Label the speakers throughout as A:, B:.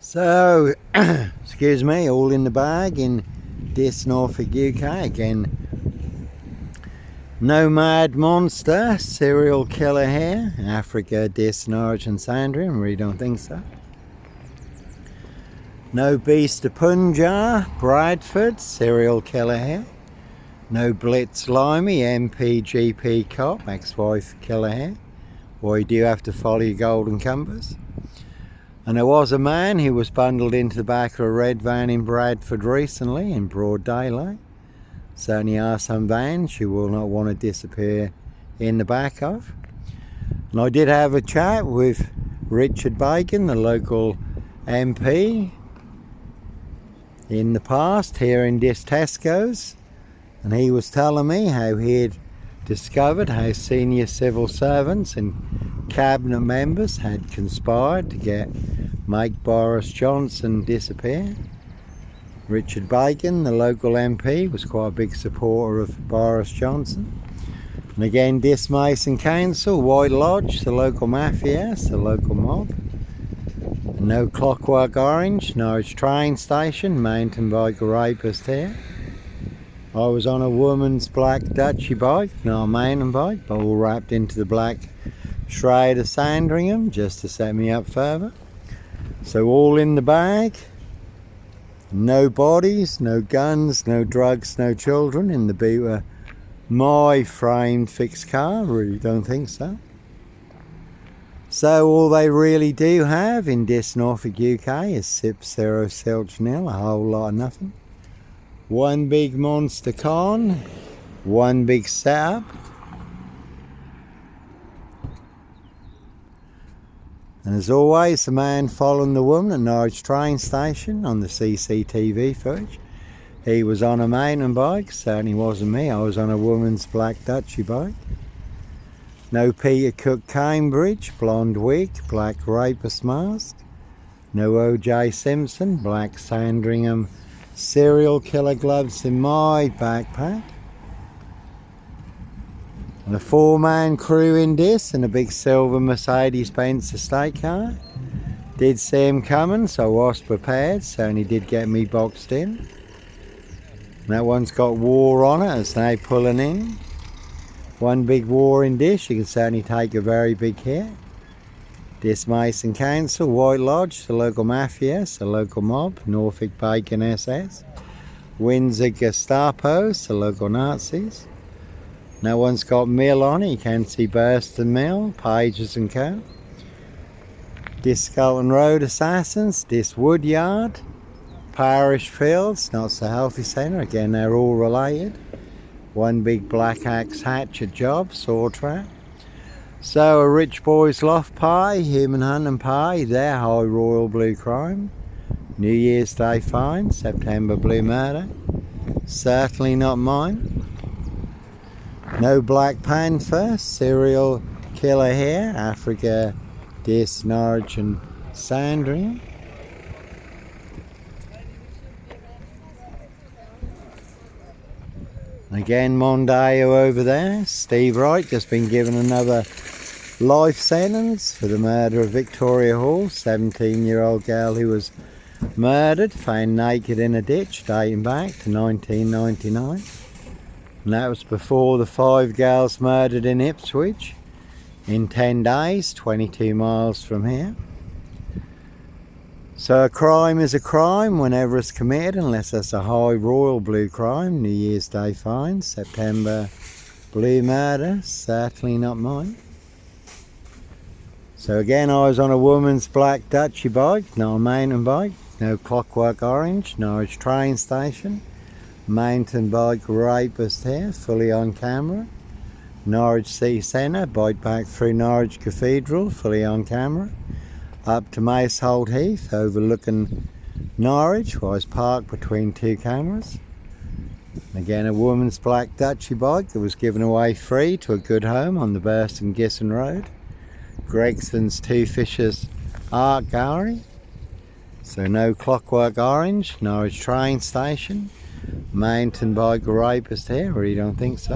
A: So, excuse me, all in the bag in Diss Norfolk UK again. Nomad monster, serial killer here, Africa, Diss, Norwich and Sandringham, really don't think so. No beast of Punjab, Bradford, serial killer here. No Blitz Limey, MP, GP cop, ex-wife killer here. Why do you have to follow your golden compass? And there was a man who was bundled into the back of a red van in Bradford recently in broad daylight. Certainly are some vans you will not want to disappear in the back of. And I did have a chat with Richard Bacon, the local MP, in the past here in Diss Tesco's, and he was telling me how he had discovered how senior civil servants and cabinet members had conspired to make Boris Johnson disappear. Richard Bacon, the local MP, was quite a big supporter of Boris Johnson. And again, Diss Mason Council, White Lodge, the local mafia, the local mob. And no Clockwork Orange, Norwich train station, mountain bike rapist here. I was on a woman's black Dutchy bike, not a mountain bike, but all wrapped into the black shroud of Sandringham just to set me up further. So all in the bag. No bodies, no guns, no drugs, no children in the boot of my framed fixed car. Really don't think so. So all they really do have in Diss Norfolk UK is sip, zero, silch, nil, a whole lot of nothing. One big monster con, one big setup. And as always, the man following the woman at Norwich train station on the CCTV footage. He was on a mountain bike, certainly wasn't me. I was on a woman's black Dutchy bike. No Peter Cook Cambridge, blonde wig, black rapist mask. No OJ Simpson, black Sandringham serial killer gloves in my backpack. And a four-man crew in Diss in a big silver Mercedes-Benz estate car. Did see him coming, so I was prepared, so only did get me boxed in. And that one's got war on it, it's now pulling in. One big war in Diss, you can certainly take a very big hit. Diss Mason Council, White Lodge, the local mafia, the local mob, Norfolk Bacon SS. Windsor Gestapos, the local Nazis. No one's got mill on it, you can see Burston Mill, Pages and Co. Diss Skelton Road Assassins, Diss Woodyard, Parish Fields, not so healthy centre, again they're all related. One big black axe hatchet job, saw trap. So a rich boy's loft party, human hunting party, their high royal blue crime. New Year's Day fine, September blue murder, certainly not mine. No Black Panther, serial killer here, Africa, Diss, Norwich and Sandringham. Again, Mondeo over there. Steve Wright just been given another life sentence for the murder of Victoria Hall, 17-year-old girl who was murdered, found naked in a ditch dating back to 1999. And that was before the 5 girls murdered in Ipswich in 10 days, 22 miles from here. So a crime is a crime whenever it's committed, unless it's a high royal blue crime. New Year's Day fine, September blue murder, certainly not mine. So again, I was on a woman's black Dutchy bike, not a mountain bike. No Clockwork Orange, Norwich train station. Mountain bike rapist here, fully on camera. Norwich City Centre, bike back through Norwich Cathedral, fully on camera. Up to Macehold Heath, overlooking Norwich, where I was parked between 2 cameras. Again, a woman's black Dutchy bike that was given away free to a good home on the Burston Gisson Road. Gregson's Two Fishers Art Gallery. So no Clockwork Orange, Norwich train station. Mountain bike rapist here, really don't think so.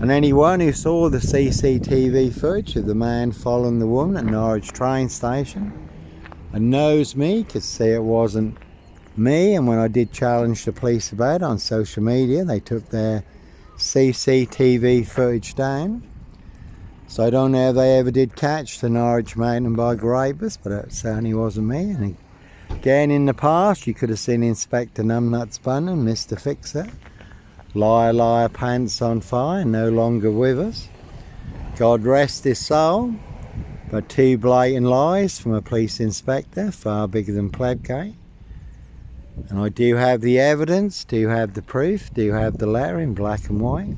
A: And anyone who saw the CCTV footage of the man following the woman at Norwich train station and knows me could see it wasn't me, and when I did challenge the police about it on social media, they took their CCTV footage down. So I don't know if they ever did catch the Norwich mountain bike rapist, but it certainly wasn't me. And again, in the past, you could have seen Inspector Numbnuts Bunnan, Mr. Fixer, liar, liar, pants on fire, no longer with us. God rest his soul. But 2 blatant lies from a police inspector, far bigger than Plebgate. And I do have the evidence, do have the proof, do have the letter in black and white.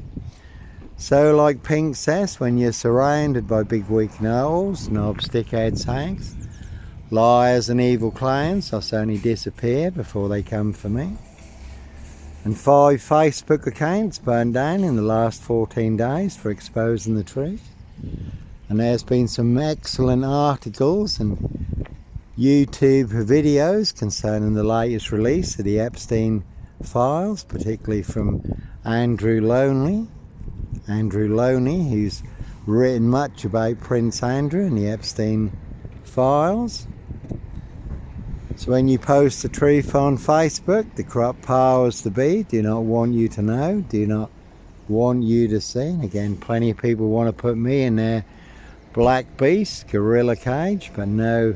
A: So like Pink says, when you're surrounded by big weak knowles, knobs, dickheads, hags, liars and evil clowns, I'll certainly disappear before they come for me. And 5 Facebook accounts burned down in the last 14 days for exposing the truth. And there's been some excellent articles and YouTube videos concerning the latest release of the Epstein files, particularly from Andrew Loney, who's written much about Prince Andrew and the Epstein files. So when you post the truth on Facebook, the corrupt powers to be do not want you to know, do not want you to see. And again, plenty of people want to put me in their Black Beast gorilla cage, but no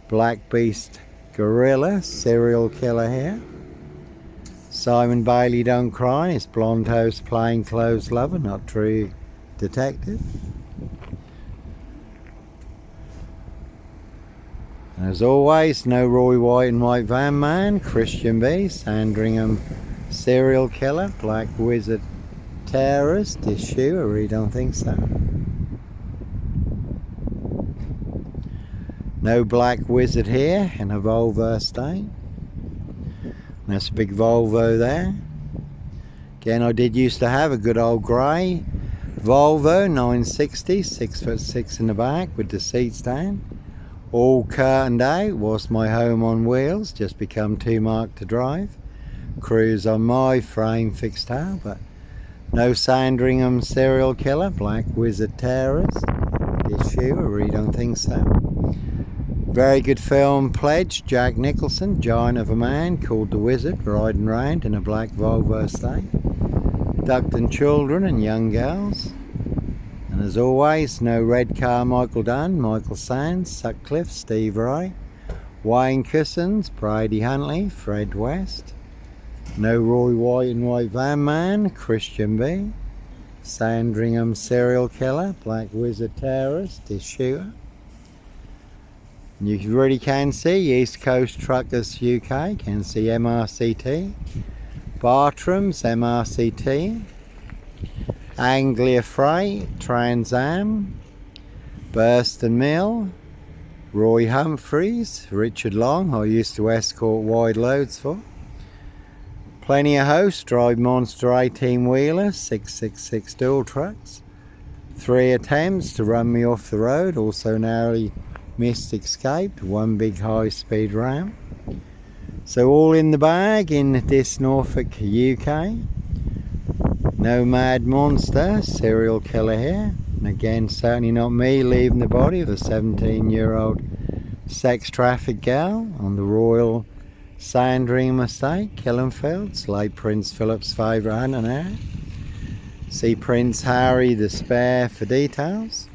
A: Black Beast gorilla serial killer here. Simon Bailey don't cry, his blonde host plainclothes lover, not true detective. And as always, no Roy White and White Van Man, Christian B, Sandringham serial killer, Black Wizard terrorist, issue, I really don't think so. No Black Wizard here in a Volvo estate. That's a big Volvo there. Again, I did used to have a good old grey Volvo 960, 6'6" in the back with the seats down. All curtained out, was my home on wheels, just become too marked to drive. Cruise on my frame fixed tail, but no Sandringham serial killer, Black Wizard terrorist issue, I really don't think so. Very good film pledge, Jack Nicholson, giant of a man called the Wizard, riding round in a black Volvo estate, abducting children and young girls. And as always, no Red Car Michael Dunn, Michael Sands, Sutcliffe, Steve Wright, Wayne Cousins, Brady Huntley, Fred West. No Roy White and White Van Man, Christian B. Sandringham serial killer, Black Wizard terrorist, his shooter. You really can see East Coast Truckers UK, can see MRCT, Bartram's MRCT, Anglia Freight, Trans Am, Burston Mill, Roy Humphreys, Richard Long, I used to escort wide loads for. Plenty of hosts, drive monster 18-wheelers, 666 dual trucks. 3 attempts to run me off the road, also narrowly missed escaped, 1 big high-speed ram. So all in the bag in Diss Norfolk UK. No mad monster serial killer here. And again, certainly not me leaving the body of a 17-year-old sex trafficked girl on the Royal Sandringham estate, Killenfields, late Prince Philip's favourite hunting area. See Prince Harry the Spare for details.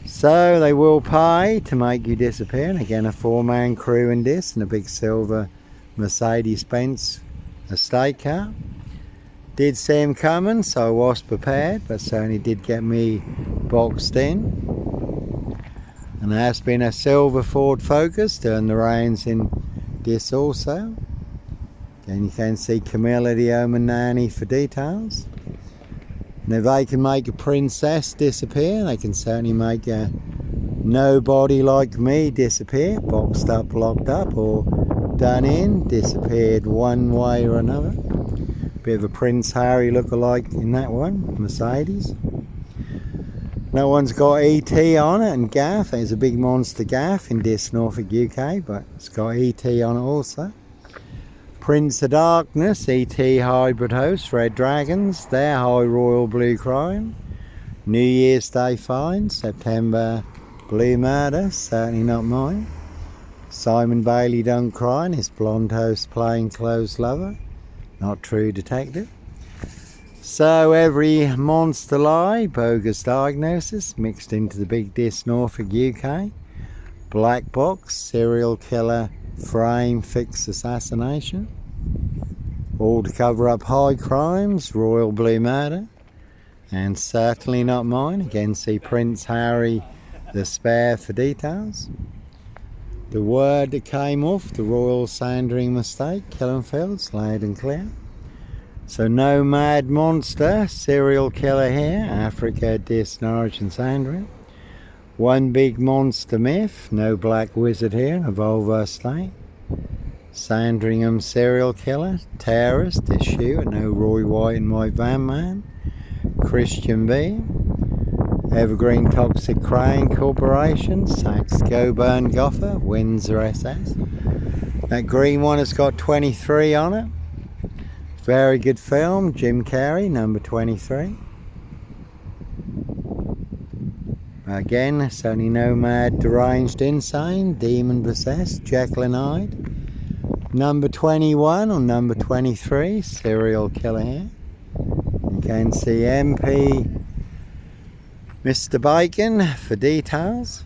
A: So they will pay to make you disappear. And again, a 4-man crew in this and a big silver Mercedes-Benz estate car. Did see him coming, so I was prepared, but certainly did get me boxed in. And there has been a silver Ford Focus doing the reins in this also. Again, you can see Camilla the Omen Nanny for details. And if they can make a princess disappear, they can certainly make a nobody like me disappear, boxed up, locked up, or done in, disappeared one way or another. Bit of a Prince Harry lookalike in that one, Mercedes. No one's got ET on it, and Gaff. There's a big monster Gaff in Diss Norfolk UK, but it's got ET on it also. Prince of Darkness, ET hybrid host, Red Dragons, their High Royal Blue Crime. New Year's Day Fine, September Blue Murder, certainly not mine. Simon Bailey don't cry and his blonde host plainclothes lover. Not true detective. So every monster lie, bogus diagnosis, mixed into the big Diss Norfolk UK. Black box, serial killer, frame, fix, assassination. All to cover up high crimes, royal blue murder. And certainly not mine. Again, see Prince Harry the Spare for details. The word that came off, the royal Sandring mistake, Killenfields, loud and clear. So no mad monster, serial killer here, Africa, Diss, Norwich and Sandring. One big monster myth, no black wizard here, a Volvo State. Sandringham serial killer, terrorist, issue, no Roy White and White Van Man. Christian B. Evergreen Toxic Crane Corporation, Saxe Goburn Goffer, Windsor SS. That green one has got 23 on it. Very good film, Jim Carrey, number 23. Again, certainly no mad, deranged, insane, demon possessed, Jekyll and Hyde. Number 21 or number 23, serial killer here. You can see MP Mr. Bacon for details.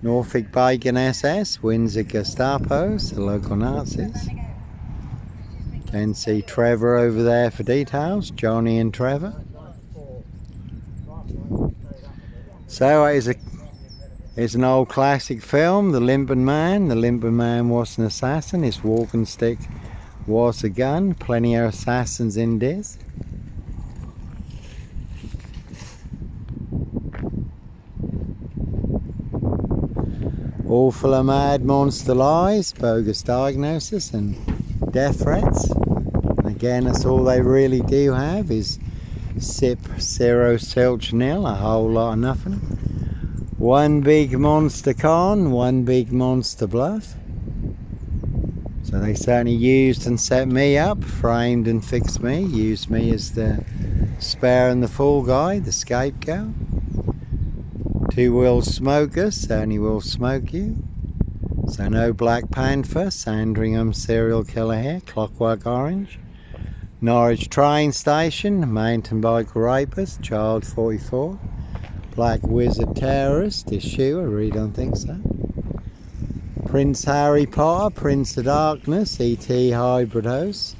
A: Norfolk Bacon SS, Windsor Gestapos, the local Nazis. You can see Trevor over there for details, Johnny and Trevor. So it's an old classic film, The Limping Man. The Limping Man was an assassin, his walking stick was a gun. Plenty of assassins in this. All full of mad monster lies, bogus diagnosis and death threats. And again, that's all they really do have is sip, zero, silch, nil, a whole lot of nothing. One big monster con, one big monster bluff. So they certainly used and set me up, framed and fixed me, used me as the spare and the fool guy, the scapegoat. Two will smoke us, certainly will smoke you. So no Black Panther, Sandringham serial killer here, Clockwork Orange. Norwich train station, mountain bike rapist, child 44. Black wizard terrorist, issue, I really don't think so. Prince Harry Potter, Prince of Darkness, E.T. hybrid host.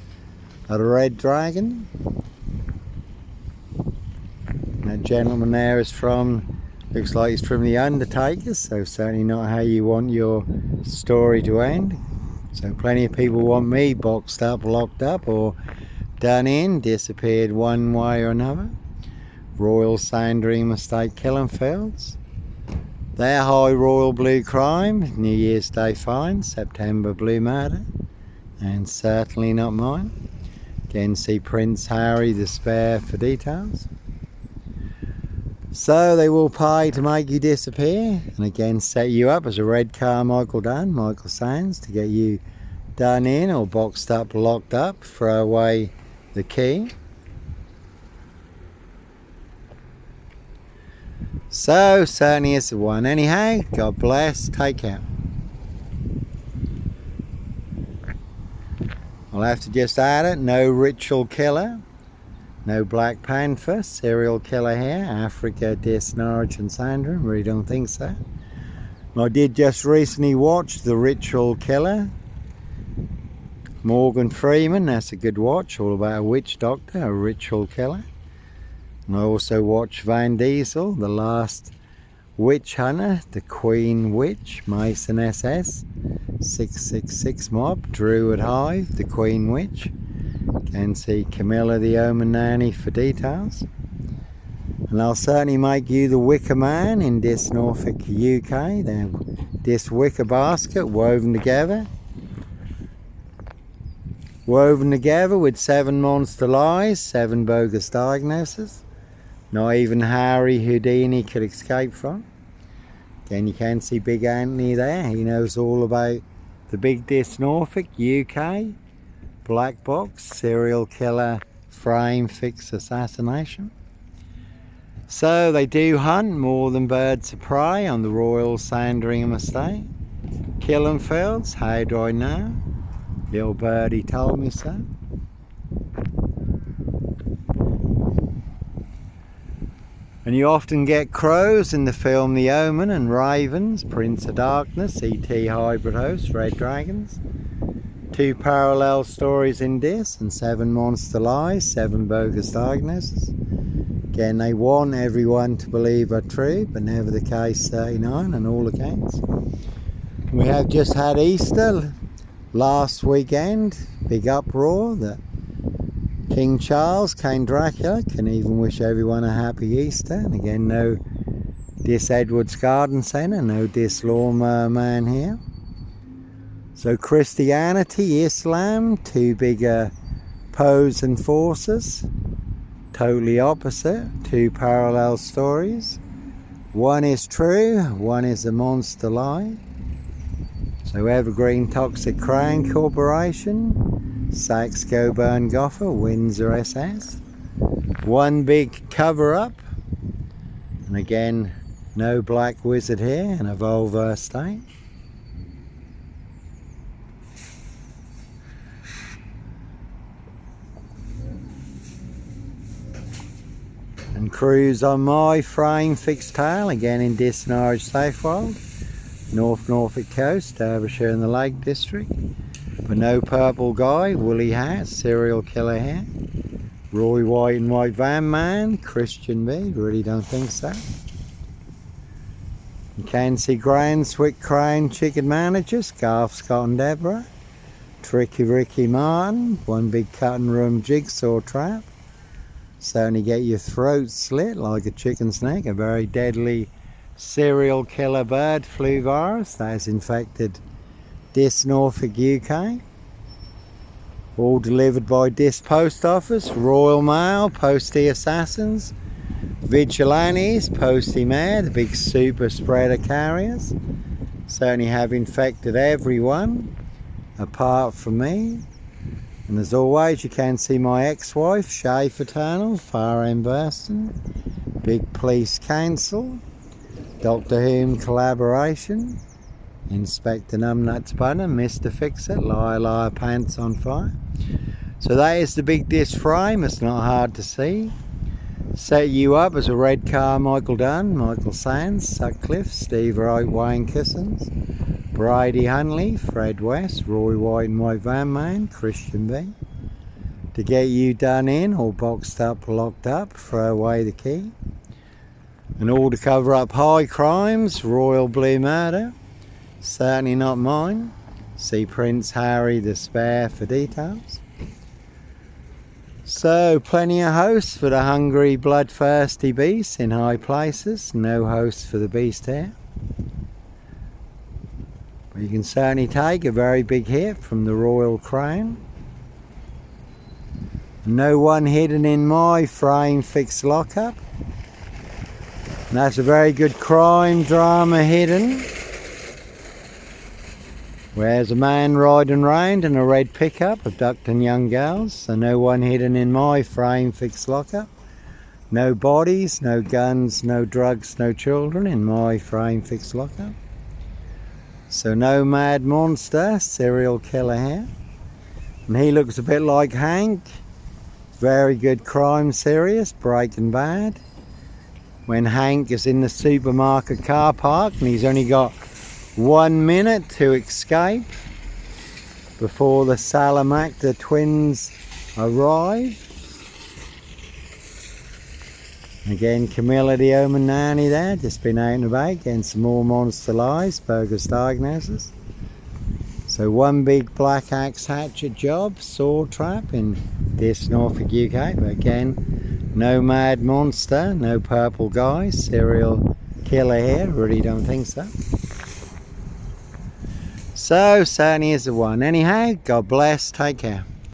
A: A red dragon. That gentleman there is from, looks like he's from The Undertaker, so certainly not how you want your story to end. So plenty of people want me boxed up, locked up, or done in, disappeared one way or another. Royal Sandring mistake, Killenfields. Their high royal blue crime, New Year's Day fine, September blue murder, and certainly not mine. Again, see Prince Harry the Spare for details. So they will pay to make you disappear, and again set you up as a Red Carmichael done, Michael Sands, to get you done in or boxed up, locked up, throw away the key. So certainly is the one. Anyhow, God bless, take care. I'll have to just add it, no ritual killer. No Black Panther, serial killer here, Africa, Diss, Norwich and Sandringham, really don't think so. I did just recently watch The Ritual Killer, Morgan Freeman, that's a good watch, all about a witch doctor, a ritual killer. And I also watched Van Diesel, The Last Witch Hunter, The Queen Witch, Mason SS, 666 Mob, Druid Hive, The Queen Witch. Can see Camilla the Omen Nanny for details. And I'll certainly make you the Wicker Man in Diss Norfolk UK. They're this wicker basket woven together. Woven together with 7 monster lies, 7 bogus diagnoses. Not even Harry Houdini could escape from. Again, you can see Big Anthony there. He knows all about the big Diss Norfolk UK. Black box, serial killer, frame, fix, assassination. So they do hunt more than birds of prey on the Royal Sandringham estate. killing fields. How do I know? Little birdie told me so. And you often get crows in the film The Omen, and ravens, Prince of Darkness, E.T. hybrid hosts, red dragons. 2 parallel stories in Diss, and 7 monster lies, 7 bogus diagnoses. Again, they want everyone to believe are true, but never the case 39 on all accounts. We have just had Easter last weekend, big uproar that King Charles, King Dracula, can even wish everyone a happy Easter. And again, no Diss Edwards Garden Centre, no Diss Lawnmower Man here. So Christianity, Islam, 2 bigger opposing forces, totally opposite, 2 parallel stories. One is true, one is a monster lie. So Evergreen Toxic Crown Corporation, Saks Coburn Goffer, Windsor SS. 1 big cover-up. And again, no black wizard here in a vulvar state. And cruise on my frame fixed tail, again in Diss Norwich Safewild, North Norfolk coast, Derbyshire and the Lake District. But no purple guy, woolly hat, serial killer hair. Roy White and White Van Man, Christian B, really don't think so. Mackenzie Grand, Swick Crane, Chicken Managers, Garth Scott and Deborah. Tricky Ricky Martin, 1 big cutting room jigsaw trap. Certainly get your throat slit like a chicken snake, a very deadly serial killer bird flu virus that has infected Diss Norfolk UK. All delivered by Diss Post Office, Royal Mail, Postie Assassins, Vigilantes, Postie Mare, the big super spreader carriers. Certainly have infected everyone apart from me. And as always, you can see my ex-wife, Shay Fraternal, Far End Burston, Big Police Council, Doctor Whom collaboration, Inspector Numbnuts Bunner, Mr. Fix-It, Liar Liar Pants on Fire. So that is the big Diss frame, it's not hard to see. Set you up as a red car, Michael Dunn, Michael Sands, Sutcliffe, Steve Wright, Wayne Kissons, Brady Hunley, Fred West, Roy White and White Van Man, Christian B. To get you done in, or boxed up, locked up, throw away the key. And all to cover up high crimes, royal blue murder, certainly not mine. See Prince Harry the Spare for details. So plenty of hosts for the hungry, bloodthirsty beasts in high places. No hosts for the beast here. But you can certainly take a very big hit from the Royal Crown. No one hidden in my frame fixed lockup. And that's a very good crime drama hidden. Where's a man riding round in a red pickup abducting young girls. So no one hidden in my frame fixed lockup. No bodies, no guns, no drugs, no children in my frame fixed lockup. So no mad monster, serial killer here. And he looks a bit like Hank. Very good crime series, Breaking Bad. When Hank is in the supermarket car park and he's only got 1 minute to escape before the Salamanca twins arrive. Again, Camilla the Omen Nanny there, just been out and about getting some more monster lies, bogus diagnoses. So 1 big black axe hatchet job, saw trap in Diss Norfolk UK, but again, no mad monster, no purple guy, serial killer here, really don't think so. So certainly is the one. Anyhow, God bless, take care.